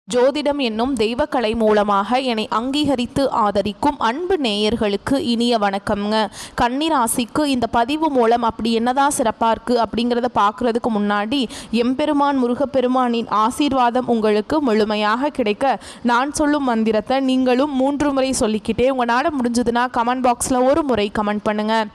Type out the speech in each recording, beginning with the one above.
ஜோதிடம் என்னும் தெய்வக்கலை மூலமாக என்னை அங்கீகரித்து ஆதரிக்கும் அன்பு நேயர்களுக்கு இனிய வணக்கம்ங்க. கன்னிராசிக்கு இந்த பதிவு மூலம் அப்படி என்னதான் சிறப்பாக இருக்குது அப்படிங்கிறத பார்க்குறதுக்கு முன்னாடி எம்பெருமான் முருகப்பெருமானின் ஆசீர்வாதம் உங்களுக்கு முழுமையாக கிடைக்க நான் சொல்லும் மந்திரத்தை நீங்களும் 3 முறை சொல்லிக்கிட்டே உங்களால் முடிஞ்சதுன்னா கமெண்ட் பாக்ஸில் ஒரு முறை கமெண்ட் பண்ணுங்கள்.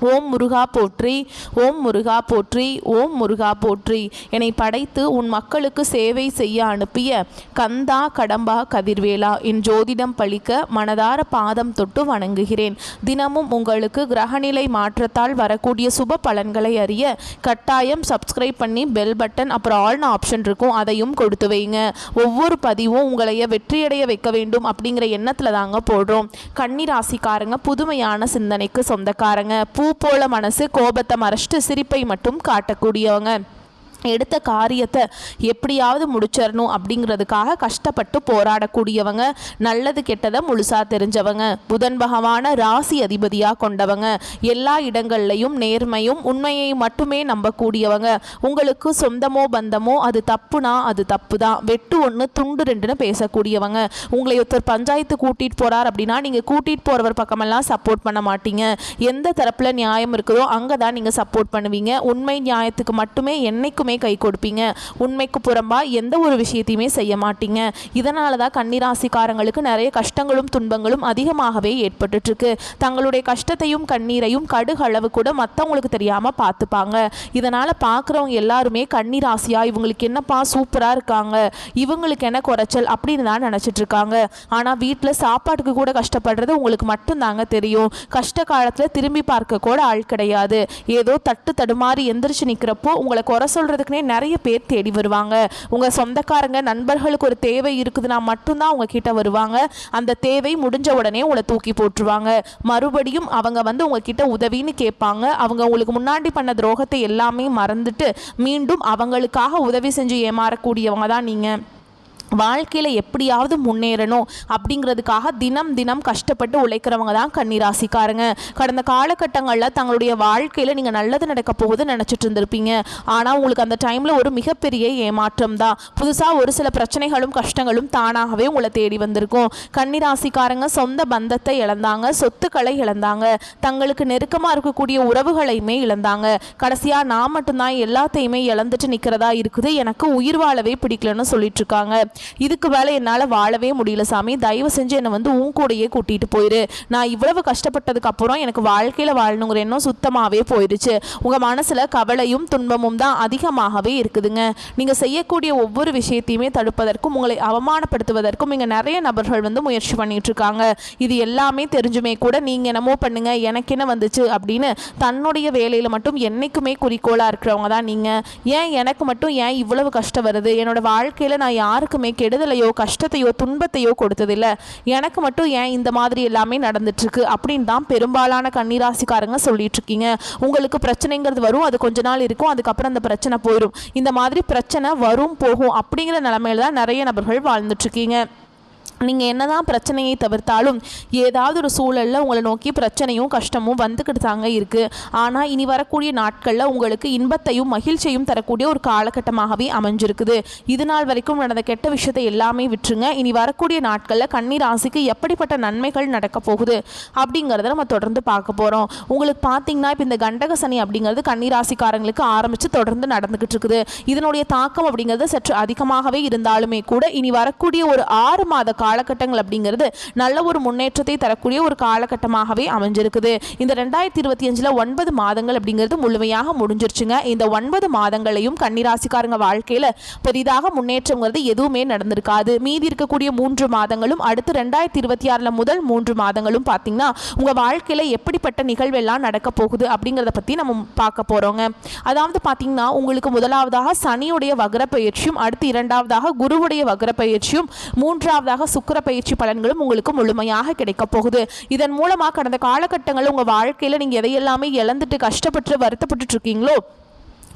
ஓம் முருகா போற்றி, ஓம் முருகா போற்றி, ஓம் முருகா போற்றி. என்னை படைத்து உன் மக்களுக்கு சேவை செய்ய அனுப்பிய கந்தா கடம்பா கதிர்வேலா என் ஜோதிடம் பழிக்க மனதார பாதம் தொட்டு வணங்குகிறேன். தினமும் உங்களுக்கு கிரகநிலை மாற்றத்தால் வரக்கூடிய சுப பலன்களை அறிய கட்டாயம் சப்ஸ்கிரைப் பண்ணி பெல் பட்டன் அப்புறம் ஆல்னு ஆப்ஷன் இருக்கும், அதையும் கொடுத்து வைங்க. ஒவ்வொரு பதிவும் உங்களைய வெற்றியடைய வைக்க வேண்டும் அப்படிங்கிற எண்ணத்தில் தாங்க போடுறோம். கன்னிராசிக்காரங்க புதுமையான சிந்தனைக்கு சொந்தக்காரங்க. பூ போல மனசு, கோபத்தை மறைச்சிட்டு சிரிப்பை மட்டும் காட்டக்கூடியவங்க. எடுத்த காரியத்தை எப்படியாவது முடிச்சிடணும் அப்படிங்கிறதுக்காக கஷ்டப்பட்டு போராடக்கூடியவங்க. நல்லது கெட்டதை முழுசாக தெரிஞ்சவங்க. புதன் பகவான ராசி அதிபதியாக கொண்டவங்க. எல்லா இடங்கள்லையும் நேர்மையும் உண்மையை மட்டுமே நம்பக்கூடியவங்க. உங்களுக்கு சொந்தமோ பந்தமோ அது தப்புனா அது தப்பு தான், வெட்டு 1 துண்டு 2ன்னு பேசக்கூடியவங்க. உங்களை ஒருத்தர் பஞ்சாயத்து கூட்டிகிட்டு போகிறார் அப்படின்னா நீங்கள் கூட்டிகிட்டு போகிறவர் பக்கமெல்லாம் சப்போர்ட் பண்ண மாட்டீங்க. எந்த தரப்பில் நியாயம் இருக்குதோ அங்கே தான் நீங்கள் சப்போர்ட் பண்ணுவீங்க. உண்மை நியாயத்துக்கு மட்டுமே என்னைக்குமே கை கொடுப்பீங்க. உண்மைக்கு புறம்பா எந்த ஒரு விஷயத்தையுமே செய்ய மாட்டீங்க. இதனால தான் கன்னிராசிக்காரங்களுக்கு நிறைய கஷ்டங்களும் துன்பங்களும் அதிகமாகவே ஏற்பட்டு இருக்கு. தங்களுடைய கஷ்டத்தையும் கண்ணீரையும் கடுகளவு கூட மற்றவங்களுக்கு தெரியாம பார்த்துப்பாங்க. இதனால பார்க்குறவங்க எல்லாருமே கன்னிராசியா இவங்களுக்கு என்னப்பா சூப்பரா இருக்காங்க, இவங்களுக்கு என்ன குறைச்சல் அப்படின்னு தான் நினைச்சிட்டு இருக்காங்க. ஆனா வீட்டில் சாப்பாட்டுக்கு கூட கஷ்டப்படுறது உங்களுக்கு மட்டும்தாங்க தெரியும். கஷ்ட காலத்துல திரும்பி பார்க்க கூட ஆள் கிடையாது. ஏதோ தட்டு தடுமாறி எந்திரிச்சு நிற்கிறப்போ உங்களை குறை சொல்றதுக்குனே நிறைய பேர் தேடி வருவாங்க. உங்க சொந்தக்காரங்க நண்பர்களுக்கு ஒரு தேவை இருக்குதுன்னா மட்டும்தான் உங்க கிட்ட வருவாங்க. அந்த தேவை முடிஞ்ச உடனே உங்களை தூக்கி போட்டுருவாங்க. மறுபடியும் அவங்க உங்ககிட்ட உதவின்னு கேட்பாங்க. அவங்க உங்களுக்கு முன்னாடி பண்ண துரோகத்தை எல்லாமே மறந்துட்டு மீண்டும் அவங்களுக்காக உதவி செஞ்சு ஏமாறக்கூடியவங்க தான் நீங்க. வாழ்க்கையில் எப்படியாவது முன்னேறணும் அப்படிங்கிறதுக்காக தினம் தினம் கஷ்டப்பட்டு உழைக்கிறவங்க தான் கன்னிராசிக்காரங்க. கடந்த காலகட்டங்களில் தங்களுடைய வாழ்க்கையில் நீங்கள் நல்லது நடக்க போகுது நினச்சிட்டு இருந்திருப்பீங்க. ஆனால் உங்களுக்கு அந்த டைமில் ஒரு மிகப்பெரிய ஏமாற்றம் தான். புதுசாக ஒரு சில பிரச்சனைகளும் கஷ்டங்களும் தானாகவே உங்களை தேடி வந்திருக்கும். கன்னிராசிக்காரங்க சொந்த பந்தத்தை இழந்தாங்க, சொத்துக்களை இழந்தாங்க, தங்களுக்கு நெருக்கமாக இருக்கக்கூடிய உறவுகளையுமே இழந்தாங்க. கடைசியாக நான் மட்டும்தான் எல்லாத்தையுமே இழந்துட்டு நிற்கிறதா இருக்குது, எனக்கு உயிர் வாழவே பிடிக்கலன்னு சொல்லிட்டு இருக்காங்க. இதுக்கு மேலே என்னால் வாழவே முடியல சாமி, தயவு செஞ்சு என்னை உன் கூடையே கூட்டிகிட்டு போயிரு. நான் இவ்வளவு கஷ்டப்பட்டதுக்கு அப்புறம் எனக்கு வாழ்க்கையில் வாழணுங்கிற எண்ணம் சுத்தமாகவே போயிடுச்சு. உங்கள் மனசில் கவலையும் துன்பமும் தான் அதிகமாகவே இருக்குதுங்க. நீங்கள் செய்யக்கூடிய ஒவ்வொரு விஷயத்தையுமே தடுப்பதற்கும் உங்களை அவமானப்படுத்துவதற்கும் இங்கே நிறைய நபர்கள் முயற்சி பண்ணிட்டு இருக்காங்க. இது எல்லாமே தெரிஞ்சுமே கூட நீங்கள் என்னமோ பண்ணுங்க, எனக்கு என்ன வந்துச்சு அப்படின்னு தன்னுடைய வேலையில் மட்டும் என்னைக்குமே குறிக்கோளாக இருக்கிறவங்க தான் நீங்கள். ஏன் எனக்கு மட்டும் ஏன் இவ்வளவு கஷ்டம் வருது, என்னோட வாழ்க்கையில் நான் யாருக்குமே கெடுதலையோ கஷ்டத்தையோ துன்பத்தையோ கொடுத்ததில்லை, எனக்கு மட்டும் ஏன் இந்த மாதிரி எல்லாமே நடந்துட்டுருக்கு அப்படின்னு தான் பெரும்பாலான கன்னிராசிக்காரங்க சொல்லிட்டு இருக்கீங்க. உங்களுக்கு பிரச்சனைங்கிறது வரும், அது கொஞ்ச நாள் இருக்கும், அதுக்கப்புறம் அந்த பிரச்சனை போயிடும். இந்த மாதிரி பிரச்சனை வரும் போகும் அப்படிங்கிற நிலைமையில தான் நிறைய நபர்கள் வாழ்ந்துட்டுருக்கீங்க. நீங்கள் என்னதான் பிரச்சனையை தவிர்த்தாலும் ஏதாவது ஒரு சூழலில் உங்களை நோக்கி பிரச்சனையும் கஷ்டமும் வந்துக்கிட்டு தாங்க இருக்குது. ஆனால் இனி வரக்கூடிய நாட்களில் உங்களுக்கு இன்பத்தையும் மகிழ்ச்சியும் தரக்கூடிய ஒரு காலகட்டமாகவே அமைஞ்சிருக்குது. இது நாள் வரைக்கும் நடந்த கெட்ட விஷயத்தை எல்லாமே விட்டுருங்க. இனி வரக்கூடிய நாட்களில் கன்னிராசிக்கு எப்படிப்பட்ட நன்மைகள் நடக்க போகுது அப்படிங்கிறத நம்ம தொடர்ந்து பார்க்க போகிறோம். உங்களுக்கு பார்த்தீங்கன்னா இப்போ இந்த கண்டக சனி அப்படிங்கிறது கன்னிராசிக்காரங்களுக்கு ஆரம்பித்து தொடர்ந்து நடந்துக்கிட்டு இருக்குது. இதனுடைய தாக்கம் அப்படிங்கிறது சற்று அதிகமாகவே இருந்தாலுமே கூட இனி வரக்கூடிய ஒரு 6 மாத காலகட்டங்கள் அப்படிங்கிறது நல்ல ஒரு முன்னேற்றத்தை தரக்கூடிய ஒரு காலகட்டமாகவே அமைஞ்சிருக்குது. இந்த 2025 9 மாதங்கள் அப்படிங்கிறது முழுமையாக முடிஞ்சிருச்சுங்க. இந்த 9 மாதங்களையும் கன்னிராசிக்காரங்க வாழ்க்கையில் பெரிதாக முன்னேற்றங்கிறது எதுவுமே நடந்திருக்காது. மீதி இருக்கக்கூடிய 3 மாதங்களும் அடுத்து 2026 முதல் 3 மாதங்களும் பார்த்தீங்கன்னா உங்கள் வாழ்க்கையில் எப்படிப்பட்ட நிகழ்வெல்லாம் நடக்க போகுது அப்படிங்கிறத பற்றி நம்ம பார்க்க போகிறோங்க. அதாவது பார்த்தீங்கன்னா உங்களுக்கு முதலாவதாக சனியுடைய வக்ர பயிற்சியும், அடுத்து 2வதாக குருவுடைய வக்ர பயிற்சியும், 3வதாக சுக்கிர பயிற்சி பலன்களும் உங்களுக்கு முழுமையாக கிடைக்க போகுது. இதன் மூலமாக கடந்த காலகட்டங்களில் உங்கள் வாழ்க்கையில் நீங்கள் எதையெல்லாமே இழந்துட்டு கஷ்டப்பட்டு வருத்தப்பட்டு இருக்கீங்களோ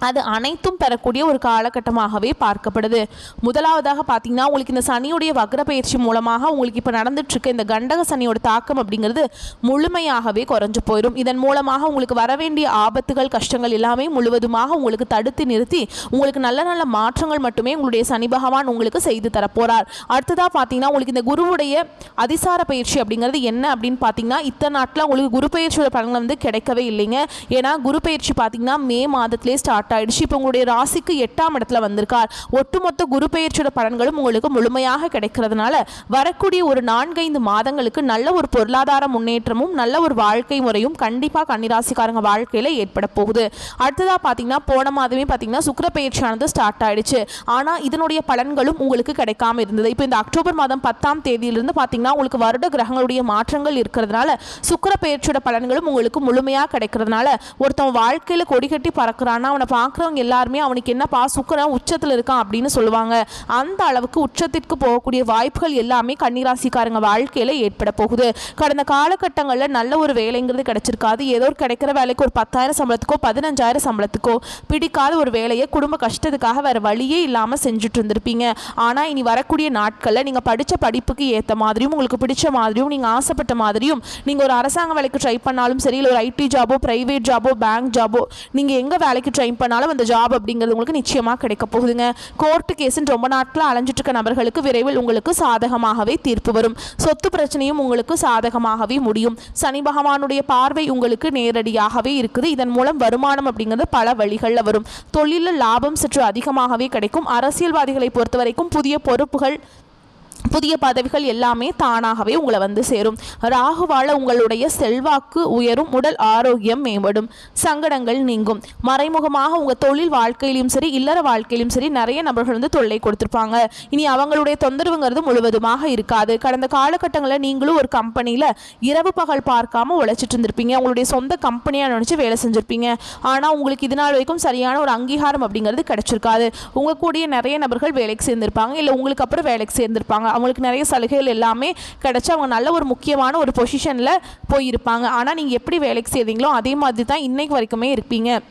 அது அனைத்தும் பெறக்கூடிய ஒரு காலகட்டமாகவே பார்க்கப்படுது. முதலாவதாக பார்த்தீங்கன்னா, உங்களுக்கு இந்த சனியுடைய வக்ர பயிற்சி மூலமாக உங்களுக்கு இப்போ நடந்துட்டுருக்க இந்த கண்டக சனியோட தாக்கம் அப்படிங்கிறது முழுமையாகவே குறைஞ்சு போயிடும். இதன் மூலமாக உங்களுக்கு வர வேண்டிய ஆபத்துகள் கஷ்டங்கள் எல்லாமே முழுவதுமாக உங்களுக்கு தடுத்து நிறுத்தி உங்களுக்கு நல்ல நல்ல மாற்றங்கள் மட்டுமே உங்களுடைய சனி பகவான் உங்களுக்கு செய்து தரப்போகிறார். அடுத்ததாக பார்த்தீங்கன்னா, உங்களுக்கு இந்த குருவுடைய அதிசார பயிற்சி அப்படிங்கிறது என்ன அப்படின்னு பார்த்தீங்கன்னா, இத்தனை நாட்டில் உங்களுக்கு குரு பயிற்சியோட பலன்கள் வந்து கிடைக்கவே இல்லைங்க. ஏன்னா குரு பயிற்சி பார்த்தீங்கன்னா மே மாதத்திலே ஸ்டார்ட் ஆயிடுச்சு. இப்போ உங்களுடைய ராசிக்கு 8ஆம் இடத்துல வந்திருக்கார். ஒட்டுமொத்த குரு பெயர்ச்சியோட பலன்களும் உங்களுக்கு முழுமையாக கிடைக்கிறதுனால வரக்கூடிய ஒரு 4-5 மாதங்களுக்கு நல்ல ஒரு பொருளாதார முன்னேற்றமும் நல்ல ஒரு வாழ்க்கை முறையும் கண்டிப்பாக கன்னிராசிக்காரங்க வாழ்க்கையில் ஏற்பட போகுது. அடுத்ததாக பார்த்தீங்கன்னா, போன மாதமே பார்த்தீங்கன்னா சுக்கிர பெயர்ச்சியானது ஸ்டார்ட் ஆயிடுச்சு. ஆனால் இதனுடைய பலன்களும் உங்களுக்கு கிடைக்காம இருந்தது. இப்போ இந்த அக்டோபர் மாதம் 10ஆம் தேதியிலிருந்து பார்த்தீங்கன்னா உங்களுக்கு வருட கிரகங்களுடைய மாற்றங்கள் இருக்கிறதுனால சுக்கிர பெயர்ச்சியோட பலன்களும் உங்களுக்கு முழுமையாக கிடைக்கிறதுனால ஒருத்தன் வாழ்க்கையில் கொடி கட்டி பறக்கிறான்னா அவனை பார்க்குறவங்க எல்லாருமே அவனுக்கு என்னப்பா சுக்கிரன் உச்சத்தில் இருக்கான் அப்படின்னு சொல்லுவாங்க. அந்த அளவுக்கு உச்சத்திற்கு போகக்கூடிய வாய்ப்புகள் எல்லாமே கன்னிராசிக்காரங்க வாழ்க்கையில் ஏற்பட போகுது. கடந்த காலகட்டங்களில் நல்ல ஒரு வேலைங்கிறது கிடைச்சிருக்காது. ஏதோ ஒரு கிடைக்கிற வேலைக்கு ஒரு 10,000 சம்பளத்துக்கோ 15,000 சம்பளத்துக்கோ பிடிக்காத ஒரு வேலையை குடும்ப கஷ்டத்துக்காக வேறு வழியே இல்லாமல் செஞ்சுட்டு இருந்திருப்பீங்க. ஆனால் இனி வரக்கூடிய நாட்களில் நீங்கள் படித்த படிப்புக்கு ஏற்ற மாதிரியும் உங்களுக்கு பிடிச்ச மாதிரியும் நீங்கள் ஆசைப்பட்ட மாதிரியும் நீங்கள் ஒரு அரசாங்க வேலைக்கு ட்ரை பண்ணாலும் சரி, இல்லை ஒரு ஐடி ஜாபோ ப்ரைவேட் ஜாபோ பேங்க் ஜாபோ நீங்கள் எங்கே வேலைக்கு ட்ரை பண்ணாலும் அந்த ஜாப் அப்படிங்கிறது உங்களுக்கு நிச்சயமாக கிடைக்க போகுதுங்க. கோர்ட்டு கேஸுன்னு ரொம்ப நாட்கள் அலைஞ்சிட்டு இருக்க நபர்களுக்கு விரைவில் உங்களுக்கு சாதகமாகவே தீர்ப்பு வரும். சொத்து பிரச்சனையும் உங்களுக்கு சாதகமாகவே முடியும். சனி பகவானுடைய பார்வை உங்களுக்கு நேரடியாகவே இருக்குது. இதன் மூலம் வருமானம் அப்படிங்கிறது பல வழிகளில் வரும். தொழிலில் லாபம் சற்று அதிகமாகவே கிடைக்கும். அரசியல்வாதிகளை பொறுத்த வரைக்கும் புதிய பொறுப்புகள் புதிய பதவிகள் எல்லாமே தானாகவே உங்களை வந்து சேரும். ராகுவால உங்களுடைய செல்வாக்கு உயரும். உடல் ஆரோக்கியம் மேம்படும். சங்கடங்கள் நீங்கும். மறைமுகமாக உங்கள் தொழில் வாழ்க்கையிலும் சரி இல்லற வாழ்க்கையிலும் சரி நிறைய நபர்கள் வந்து தொல்லை கொடுத்துருப்பாங்க. இனி அவங்களுடைய தொந்தரவுங்கிறது முழுவதுமாக இருக்காது. கடந்த காலகட்டங்களில் நீங்களும் ஒரு கம்பெனியில் இரவு பகல் பார்க்காம உழைச்சிட்டு இருந்திருப்பீங்க. உங்களுடைய சொந்த கம்பெனியாக நினச்சி வேலை செஞ்சுருப்பீங்க. ஆனால் உங்களுக்கு இது நாள் வரைக்கும் சரியான ஒரு அங்கீகாரம் அப்படிங்கிறது கிடைச்சிருக்காது. உங்கள் கூடிய நிறைய நபர்கள் வேலைக்கு சேர்ந்திருப்பாங்க, இல்லை உங்களுக்கு அப்புறம் வேலைக்கு சேர்ந்திருப்பாங்க. அவங்களுக்கு நிறைய சலுகைகள் எல்லாமே கிடைச்சி அவங்க நல்ல ஒரு முக்கியமான ஒரு பொசிஷனில் போயிருப்பாங்க. ஆனால் நீங்கள் எப்படி வேலைக்கு செய்தீங்களோ அதே மாதிரி தான் இன்னைக்கு வரைக்குமே இருப்பீங்க.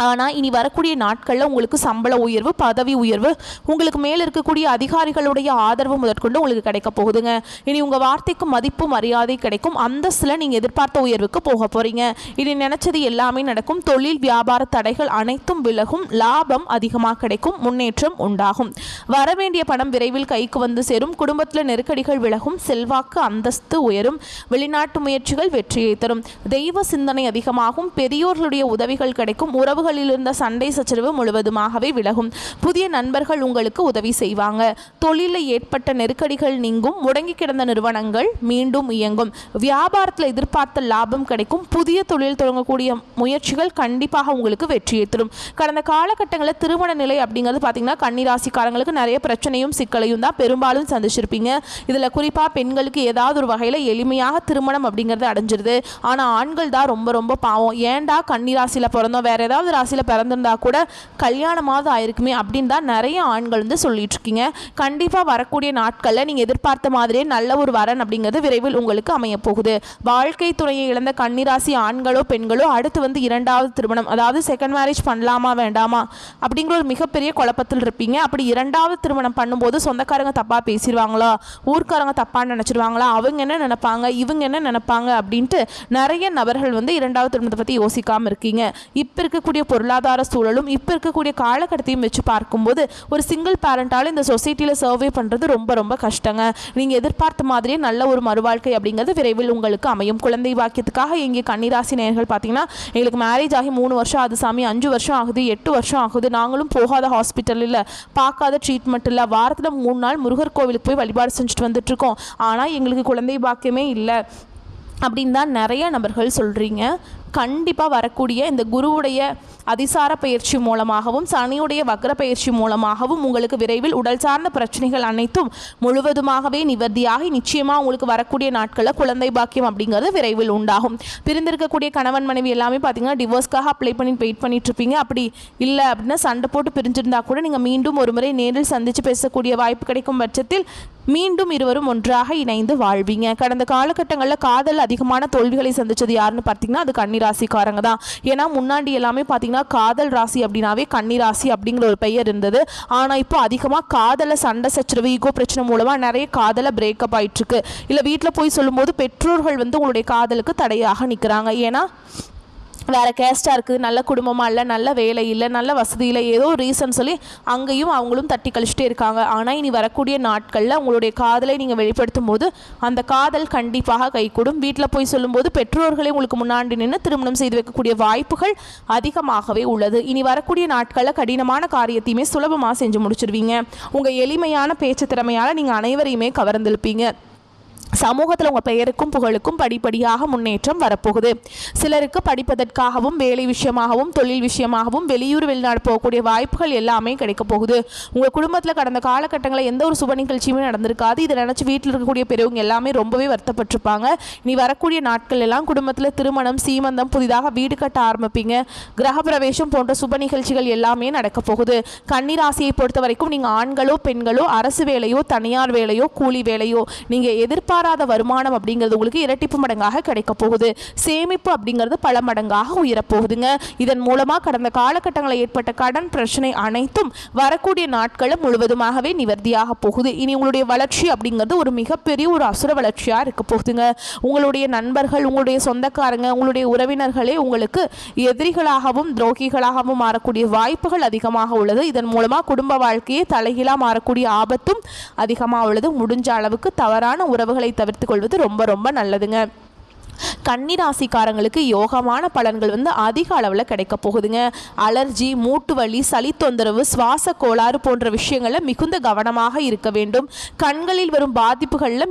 ஆனால் இனி வரக்கூடிய நாட்களில் உங்களுக்கு சம்பள உயர்வு பதவி உயர்வு உங்களுக்கு மேலே இருக்கக்கூடிய அதிகாரிகளுடைய ஆதரவு முதற்கொண்டு உங்களுக்கு கிடைக்க போகுதுங்க. இனி உங்கள் வார்த்தைக்கு மதிப்பு மரியாதை கிடைக்கும். அந்தஸ்தில் நீங்கள் எதிர்பார்த்த உயர்வுக்கு போக போகிறீங்க. இனி நினச்சது எல்லாமே நடக்கும். தொழில் வியாபார தடைகள் அனைத்தும் விலகும். லாபம் அதிகமாக கிடைக்கும். முன்னேற்றம் உண்டாகும். வரவேண்டிய பணம் விரைவில் கைக்கு வந்து சேரும். குடும்பத்தில் நெருக்கடிகள் விலகும். செல்வாக்கு அந்தஸ்து உயரும். வெளிநாட்டு முயற்சிகள் வெற்றியை தரும். தெய்வ சிந்தனை அதிகமாகும். பெரியோர்களுடைய உதவிகள் கிடைக்கும். உறவுகள் இருந்த சண்டை சச்சரவு முழுவதுமாகவே விலகும். புதிய நண்பர்கள் உங்களுக்கு உதவி செய்வாங்க. தொழிலில் ஏற்பட்ட நெருக்கடிகள் நீங்கும். முடங்கி கிடந்த நிறுவனங்கள் மீண்டும் இயங்கும். வியாபாரத்தில் எதிர்பார்த்த லாபம் கிடைக்கும். புதிய தொழில் தொடங்கக்கூடிய முயற்சிகள் கண்டிப்பாக உங்களுக்கு வெற்றியை தரும். கடந்த காலகட்டங்களில் திருமண நிலை அப்படிங்கிறது பார்த்தீங்கன்னா கன்னிராசிக்காரங்களுக்கு நிறைய பிரச்சனையும் சிக்கலையும் தான் பெரும்பாலும் சந்திச்சிருப்பீங்க. இதில் குறிப்பாக பெண்களுக்கு ஏதாவது ஒரு வகையில் எளிமையாக திருமணம் அப்படிங்கிறது அடைஞ்சிருது. ஆனால் ஆண்கள் தான் ரொம்ப ரொம்ப பாவம். ஏண்டா கன்னிராசியில் பிறந்தோம், வேற ஏதாவது ராசியில் பிறந்திருந்தா கூட கல்யாணமாவது ஆயிருக்குமே அப்படின்னு தான் நிறைய ஆண்கள் வந்து சொல்லிட்டு இருக்கீங்க. கண்டிப்பாக வரக்கூடிய நாட்களில் நீங்கள் எதிர்பார்த்த மாதிரியே நல்ல ஒரு வரன் அப்படிங்கிறது விரைவில் உங்களுக்கு அமைய போகுது. வாழ்க்கை துணையை இழந்த கன்னிராசி ஆண்களோ பெண்களோ அடுத்து வந்து 2வது திருமணம், அதாவது செகண்ட் மேரேஜ் பண்ணலாமா வேண்டாமா அப்படிங்கிற ஒரு மிகப்பெரிய குழப்பத்தில் இருப்பீங்க. அப்படி 2வது திருமணம் பண்ணும்போது சொந்தக்காரங்க தப்பாக பேசிடுவாங்களா, ஊர்க்காரங்க தப்பாக நினச்சிடுவாங்களா, அவங்க என்ன நினைப்பாங்க இவங்க என்ன நினைப்பாங்க அப்படின்ட்டு நிறைய நபர்கள் வந்து 2வது திருமணத்தை பற்றி யோசிக்காமல் இருக்கீங்க. இப்போ இருக்கக்கூடிய பொருளாதார சூழலும் இப்போ இருக்கக்கூடிய காலகட்டத்தையும் வச்சு பார்க்கும்போது ஒரு சிங்கிள் பேரண்டால் இந்த சொசைட்டியில் சர்வே பண்ணுறது ரொம்ப ரொம்ப கஷ்டங்க. நீங்கள் எதிர்பார்த்த மாதிரியே நல்ல ஒரு மறுவாழ்க்கை அப்படிங்கிறது விரைவில் உங்களுக்கு அமையும். குழந்தை வாக்கியத்துக்காக எங்கள் கன்னிராசி நேயர்கள் பார்த்தீங்கன்னா எங்களுக்கு மேரேஜ் ஆகி 3 வருஷம் ஆகுது சாமி, 5 வருஷம் ஆகுது, 8 வருஷம் ஆகுது, நாங்களும் போகாத ஹாஸ்பிட்டல் இல்லை, பார்க்காத ட்ரீட்மெண்ட் இல்லை, வாரத்தில் 3 நாள் முருகர் கோவிலுக்கு போய் வழிபாடு செஞ்சுட்டு வந்துட்டுருக்கோம், ஆனால் எங்களுக்கு குழந்தை பாக்கியமே இல்லை அப்படின்னு தான் நிறைய நபர்கள் சொல்கிறீங்க. கண்டிப்பாக வரக்கூடிய இந்த குருவுடைய அதிசார பயிற்சி மூலமாகவும் சனியுடைய வக்ர பயிற்சி மூலமாகவும் உங்களுக்கு விரைவில் உடல் சார்ந்த பிரச்சனைகள் அனைத்தும் முழுவதுமாகவே நிவர்த்தியாகி நிச்சயமாக உங்களுக்கு வரக்கூடிய நாட்களில் குழந்தை பாக்கியம் அப்படிங்கிறது விரைவில் உண்டாகும். பிரிந்திருக்கக்கூடிய கணவன் மனைவி எல்லாமே பார்த்தீங்கன்னா டிவோர்ஸ்க்காக அப்ளை பண்ணி வெயிட் பண்ணிட்டு இருப்பீங்க. அப்படி இல்லை அப்படின்னா சண்டை போட்டு பிரிஞ்சிருந்தா கூட நீங்கள் மீண்டும் ஒரு முறை நேரில் சந்தித்து பேசக்கூடிய வாய்ப்பு கிடைக்கும் பட்சத்தில் மீண்டும் இருவரும் ஒன்றாக இணைந்து வாழ்வீங்க. கடந்த காலகட்டங்களில் காதல் அதிகமான தோல்விகளை சந்திச்சது யாருன்னு பார்த்தீங்கன்னா அது கன்னிராசிக்காரங்க தான். ஏன்னா முன்னாடி எல்லாமே பார்த்தீங்கன்னா காதல் ராசி அப்படின்னாவே கன்னிராசி அப்படிங்கிற ஒரு பெயர் இருந்தது. ஆனால் இப்போ அதிகமாக காதலை சண்டை சச்சரவு ஈகோ பிரச்சனை மூலமாக நிறைய காதலை பிரேக்கப் ஆயிட்டு இருக்கு. இல்லை வீட்டில் போய் சொல்லும்போது பெற்றோர்கள் வந்து உங்களுடைய காதலுக்கு தடையாக நிற்கிறாங்க. ஏன்னா வேறு கேஸ்ட்டாக இருக்குது, நல்ல குடும்பமாக இல்லை, நல்ல வேலை இல்லை, நல்ல வசதி இல்லை, ஏதோ ஒரு ரீசன் சொல்லி அங்கேயும் அவங்களும் தட்டி கழிச்சிட்டே இருக்காங்க. ஆனால் இனி வரக்கூடிய நாட்களில் உங்களுடைய காதலை நீங்கள் வெளிப்படுத்தும் போது அந்த காதல் கண்டிப்பாக கைகூடும். வீட்டில் போய் சொல்லும்போது பெற்றோர்களே உங்களுக்கு முன்னாடி நின்று திருமணம் செய்து வைக்கக்கூடிய வாய்ப்புகள் அதிகமாகவே உள்ளது. இனி வரக்கூடிய நாட்களில் கடினமான காரியத்தையுமே சுலபமாக செஞ்சு முடிச்சிருவீங்க. உங்கள் எளிமையான பேச்சு திறமையால் நீங்கள் அனைவரையுமே கவர்ந்திருப்பீங்க. சமூகத்தில் உங்கள் பெயருக்கும் புகழுக்கும் படிப்படியாக முன்னேற்றம் வரப்போகுது. சிலருக்கு படிப்பதற்காகவும் வேலை விஷயமாகவும் தொழில் விஷயமாகவும் வெளியூர் வெளிநாடு போகக்கூடிய வாய்ப்புகள் எல்லாமே கிடைக்க போகுது. உங்கள் குடும்பத்தில் கடந்த காலகட்டங்களில் எந்த ஒரு சுப நிகழ்ச்சியுமே நடந்திருக்காது. இதை நினச்சி வீட்டில் இருக்கக்கூடிய பெரியவங்க எல்லாமே ரொம்பவே வருத்தப்பட்டிருப்பாங்க. இனி வரக்கூடிய நாட்கள் எல்லாம் குடும்பத்தில் திருமணம், சீமந்தம், புதிதாக வீடு கட்ட ஆரம்பிப்பீங்க. கிரகப்பிரவேசம் போன்ற சுப நிகழ்ச்சிகள் எல்லாமே நடக்க போகுது. கன்னிராசியை பொறுத்த வரைக்கும் நீங்கள் ஆண்களோ பெண்களோ அரசு வேலையோ தனியார் வேலையோ கூலி வேலையோ நீங்கள் எதிர்பாராத வருமானம் அப்படிங்கிறது உங்களுக்கு இரட்டிப்பு மடங்காக கிடைக்க போகுது. சேமிப்பு அப்படிங்கிறது பல மடங்காக உயரப்போகுதுங்க. இதன் மூலமாக கடந்த காலகட்டங்களில் ஏற்பட்ட கடன் பிரச்சனை அனைத்தும் வரக்கூடிய நாட்களில் முழுவதுமாகவே நிவர்த்தியாக போகுது. இனி உங்களுடைய வளர்ச்சி அப்படிங்கிறது ஒரு மிகப்பெரிய ஒரு அசுர வளர்ச்சியாக இருக்க போகுதுங்க. உங்களுடைய நண்பர்கள், உங்களுடைய சொந்தக்காரங்க, உங்களுடைய உறவினர்களே உங்களுக்கு எதிரிகளாகவும் துரோகிகளாகவும் மாறக்கூடிய வாய்ப்புகள் அதிகமாக உள்ளது. இதன் மூலமாக குடும்ப வாழ்க்கையே தலைகீழாக மாறக்கூடிய ஆபத்தும் அதிகமாக உள்ளது. முடிஞ்ச அளவுக்கு தவறான உறவுகளை தவிர்த்து கொள்வது ரொம்ப ரொம்ப நல்லதுங்க. கன்னிராசிக்காரங்களுக்கு யோகமான பலன்கள் வந்து அதிக அளவில் கிடைக்க போகுதுங்க. அலர்ஜி, மூட்டு வலி, சளி தொந்தரவு, சுவாச கோளாறு போன்ற விஷயங்களில் மிகுந்த கவனமாக இருக்க வேண்டும். கண்களில் வரும் பாதிப்புகளில்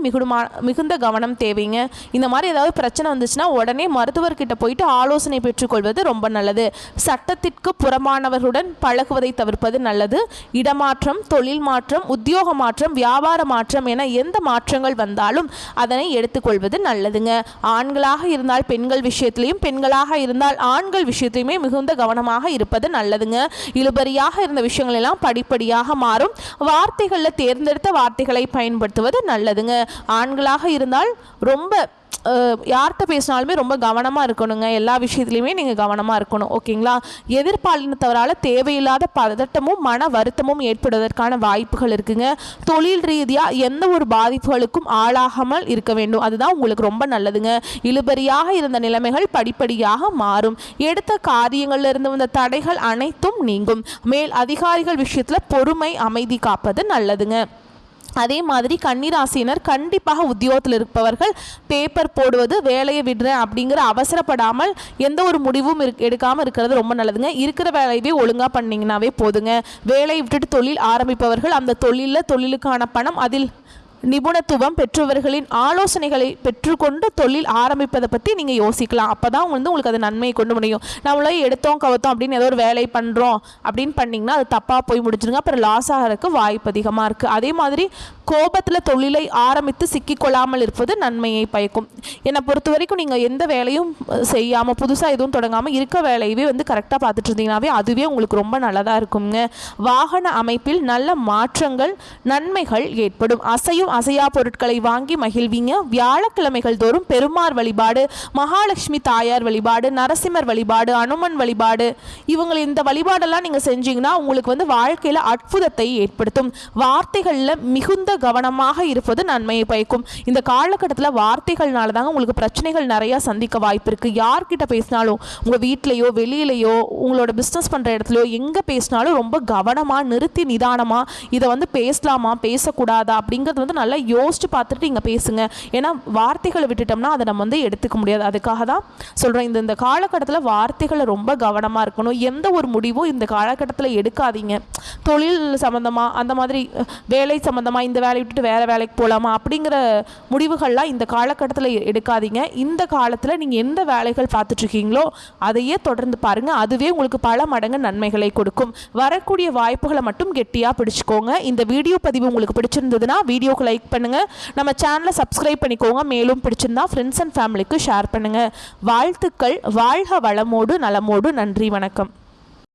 மிகுந்த கவனம் தேவைங்க. இந்த மாதிரி ஏதாவது பிரச்சனை வந்துச்சுன்னா உடனே மருத்துவர்கிட்ட போயிட்டு ஆலோசனை பெற்றுக்கொள்வது ரொம்ப நல்லது. சட்டத்திற்கு புறமானவர்களுடன் பழகுவதை தவிர்ப்பது நல்லது. இடமாற்றம், தொழில் மாற்றம், உத்தியோக மாற்றம், வியாபார மாற்றம் என எந்த மாற்றங்கள் வந்தாலும் அதனை எடுத்துக்கொள்வது நல்லதுங்க. ஆண்களாக இருந்தால் பெண்கள் விஷயத்திலையும், பெண்களாக இருந்தால் ஆண்கள் விஷயத்திலையுமே மிகுந்த கவனமாக இருப்பது நல்லதுங்க. இழுபறியாக இருந்த விஷயங்கள் எல்லாம் படிப்படியாக மாறும். வார்த்தைகளில் தேர்ந்தெடுத்த வார்த்தைகளை பயன்படுத்துவது நல்லதுங்க. ஆண்களாக இருந்தால் ரொம்ப யார்கிட்ட பேசினாலுமே ரொம்ப கவனமாக இருக்கணுங்க. எல்லா விஷயத்துலையுமே நீங்கள் கவனமாக இருக்கணும். ஓகேங்களா? எதிர்பாலினத்தவரால் தேவையில்லாத பதட்டமும் மன வருத்தமும் ஏற்படுவதற்கான வாய்ப்புகள் இருக்குங்க. தொழில் ரீதியாக எந்த ஒரு பாதிப்புகளுக்கும் ஆளாகாமல் இருக்க வேண்டும். அதுதான் உங்களுக்கு ரொம்ப நல்லதுங்க. இழுபறியாக இருந்த நிலைமைகள் படிப்படியாக மாறும். எடுத்த காரியங்களில் இருந்து வந்த தடைகள் அனைத்தும் நீங்கும். மேல் அதிகாரிகள் விஷயத்தில் பொறுமை, அமைதி காப்பது நல்லதுங்க. அதே மாதிரி கன்னிராசினர் கண்டிப்பாக உத்தியோகத்தில் இருப்பவர்கள் பேப்பர் போடுவது, வேலையை விடுறேன் அப்படிங்கிற அவசரப்படாமல் எந்த ஒரு முடிவும் எடுக்காமல் இருக்கிறது ரொம்ப நல்லதுங்க. இருக்கிற வேலையவே ஒழுங்காக பண்ணிங்கன்னாவே போதுங்க. வேலையை விட்டுட்டு தொழில் ஆரம்பிப்பவர்கள் அந்த தொழிலுக்கான பணம், அதில் நிபுணத்துவம் பெற்றவர்களின் ஆலோசனைகளை பெற்றுக்கொண்டு தொழில் ஆரம்பிப்பதை பற்றி நீங்கள் யோசிக்கலாம். அப்போ தான் உங்களுக்கு அது நன்மையை கொண்டு முடியும். நம்மளே எடுத்தோம் கவத்தோம் அப்படின்னு ஏதோ ஒரு வேலை பண்ணுறோம் அப்படின்னு பண்ணிங்கன்னா அது தப்பாக போய் முடிஞ்சிருங்க. அப்புறம் லாஸ் ஆகிறதுக்கு வாய்ப்பு அதிகமாக இருக்குது. அதே மாதிரி கோபத்தில் தொழிலை ஆரம்பித்து சிக்கிக்கொள்ளாமல் இருப்பது நன்மையை பயக்கும். என்னை பொறுத்த வரைக்கும் நீங்கள் எந்த வேலையும் செய்யாமல் புதுசாக எதுவும் தொடங்காமல் இருக்க வேலையவே கரெக்டாக பார்த்துட்டு இருந்தீங்கன்னாவே அதுவே உங்களுக்கு ரொம்ப நல்லதாக இருக்குங்க. வாகன அமைப்பில் நல்ல மாற்றங்கள், நன்மைகள் ஏற்படும். அசையா பொருட்களை வாங்கி மகிழ்வீங்க. வியாழக்கிழமைகள் தோறும் பெருமாள் வழிபாடு, மகாலட்சுமி தாயார் வழிபாடு, நரசிம்மர் வழிபாடு, அனுமன் வழிபாடு, இவங்க இந்த வழிபாடெல்லாம் நீங்கள் செஞ்சீங்கன்னா உங்களுக்கு வாழ்க்கையில் அற்புதத்தை ஏற்படுத்தும். வார்த்தைகளில் மிகுந்த கவனமாக இருப்பது நன்மையை பயக்கும். இந்த காலகட்டத்தில் வார்த்தைகள்னால தாங்க உங்களுக்கு பிரச்சனைகள் நிறையா சந்திக்க வாய்ப்பு இருக்குது. யார்கிட்ட பேசினாலும், உங்கள் வீட்லேயோ வெளியிலையோ உங்களோட பிஸ்னஸ் பண்ணுற இடத்துலையோ எங்கே பேசினாலும் ரொம்ப கவனமாக நிறுத்தி நிதானமாக இதை பேசலாமா பேசக்கூடாதா அப்படிங்கிறது நல்லா யோசிச்சு பார்த்துட்டு நீங்கள் பேசுங்க. ஏன்னா வார்த்தைகளை விட்டுட்டோம்னா அதை நம்ம எடுத்துக்க முடியாது. அதுக்காக தான் சொல்கிறேன், இந்த காலகட்டத்தில் வார்த்தைகளை ரொம்ப கவனமாக இருக்கணும். எந்த ஒரு முடிவும் இந்த காலகட்டத்தில் எடுக்காதீங்க. தொழில் சம்மந்தமாக, அந்த மாதிரி வேலை சம்மந்தமாக, இந்த வேலையை விட்டுட்டு வேறு வேலைக்கு போகலாமா அப்படிங்கிற முடிவுகள்லாம் இந்த காலகட்டத்தில் எடுக்காதீங்க. இந்த காலத்தில் நீங்கள் எந்த வேலைகள் பார்த்துட்ருக்கீங்களோ அதையே தொடர்ந்து பாருங்கள். அதுவே உங்களுக்கு பல மடங்கு நன்மைகளை கொடுக்கும். வரக்கூடிய வாய்ப்புகளை மட்டும் கெட்டியாக பிடிச்சிக்கோங்க. இந்த வீடியோ பதிவு உங்களுக்கு பிடிச்சிருந்ததுன்னா வீடியோக்கு லைக் பண்ணுங்கள். நம்ம சேனலை சப்ஸ்கிரைப் பண்ணிக்கோங்க. மேலும் பிடிச்சிருந்தா ஃப்ரெண்ட்ஸ் அண்ட் ஃபேமிலிக்கு ஷேர் பண்ணுங்கள். வாழ்த்துக்கள். வாழ்க வளமோடு நலமோடு. நன்றி, வணக்கம்.